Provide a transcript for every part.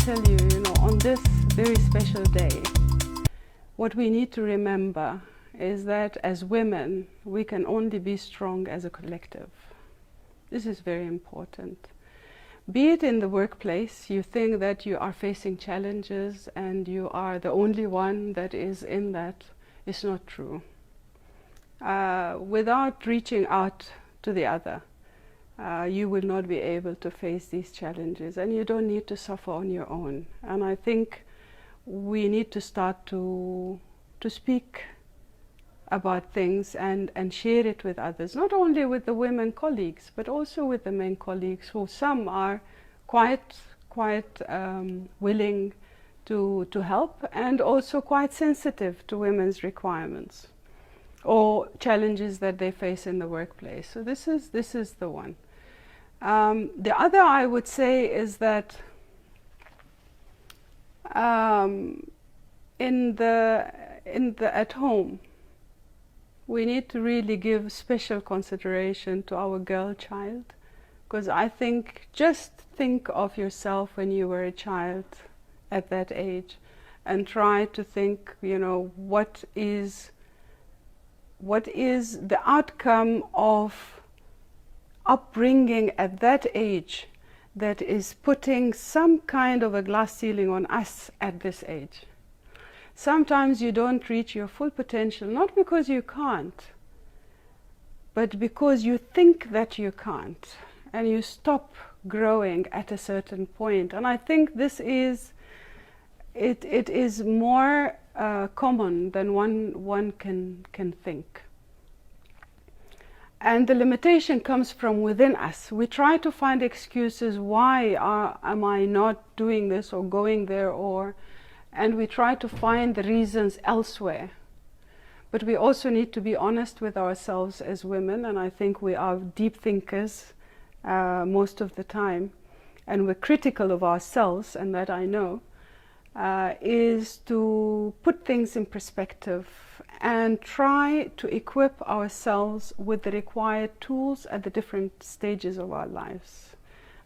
tell you, on this very special day, what we need to remember is that as women, we can only be strong as a collective. This is very important. Be it in the workplace, you think that you are facing challenges and you are the only one that is in that. It's not true. Without reaching out to the other, you will not be able to face these challenges, and you don't need to suffer on your own. And I think we need to start to speak about things and share it with others, not only with the women colleagues, but also with the men colleagues, who some are quite willing to help, and also quite sensitive to women's requirements or challenges that they face in the workplace. So this is the one. The other, I would say, is that at home, we need to really give special consideration to our girl child, because I think, just think of yourself when you were a child at that age, and try to think, what is the outcome of upbringing at that age that is putting some kind of a glass ceiling on us at this age. Sometimes you don't reach your full potential, not because you can't, but because you think that you can't, and you stop growing at a certain point. And I think this is, it is more common than one can think. And the limitation comes from within us. We try to find excuses, why am I not doing this or going there, and we try to find the reasons elsewhere. But we also need to be honest with ourselves as women, and I think we are deep thinkers most of the time, and we're critical of ourselves, and that I know, is to put things in perspective and try to equip ourselves with the required tools at the different stages of our lives.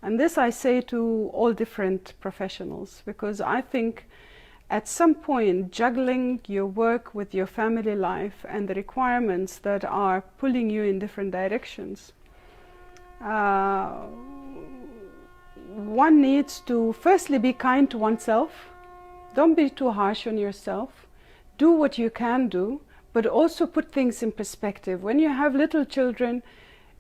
And this I say to all different professionals, because I think at some point, juggling your work with your family life and the requirements that are pulling you in different directions, one needs to firstly be kind to oneself. Don't be too harsh on yourself. Do what you can do, but also put things in perspective. When you have little children,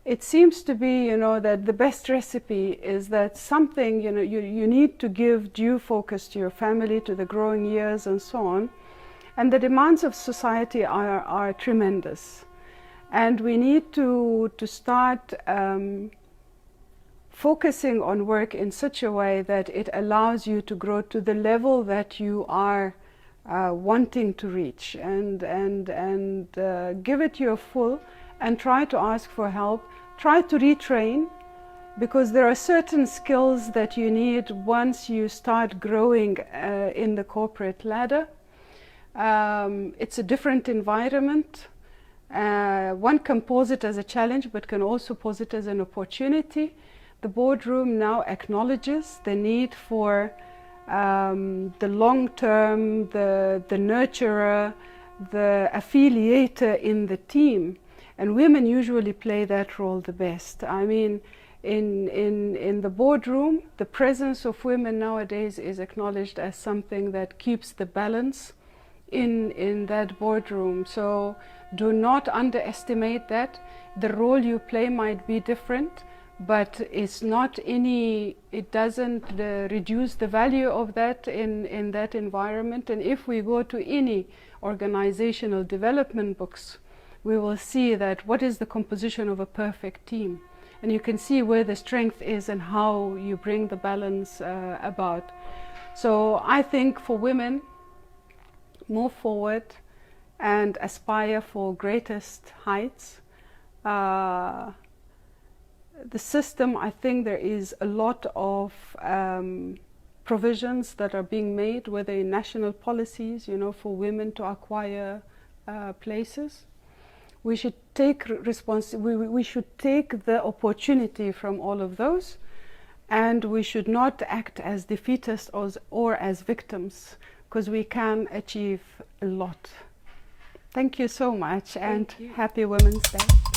it seems to be, that the best recipe is that something, you need to give due focus to your family, to the growing years and so on. And the demands of society are tremendous. And we need to start focusing on work in such a way that it allows you to grow to the level that you are wanting to reach, and give it your full, and try to ask for help. Try to retrain, because there are certain skills that you need once you start growing in the corporate ladder. It's a different environment. One can pose it as a challenge, but can also pose it as an opportunity. The boardroom now acknowledges the need for the long-term, the nurturer, the affiliator in the team. And women usually play that role the best. I mean, in the boardroom, the presence of women nowadays is acknowledged as something that keeps the balance in that boardroom. So do not underestimate that. The role you play might be different, but it's not it doesn't reduce the value of that in that environment. And if we go to any organizational development books, we will see that what is the composition of a perfect team. And you can see where the strength is and how you bring the balance about. So I think for women, move forward and aspire for greatest heights. The system, I think there is a lot of provisions that are being made, whether in national policies, for women to acquire places. We should take we should take the opportunity from all of those, and we should not act as defeatists or as victims, because we can achieve a lot. Thank you so much, and happy Women's Day.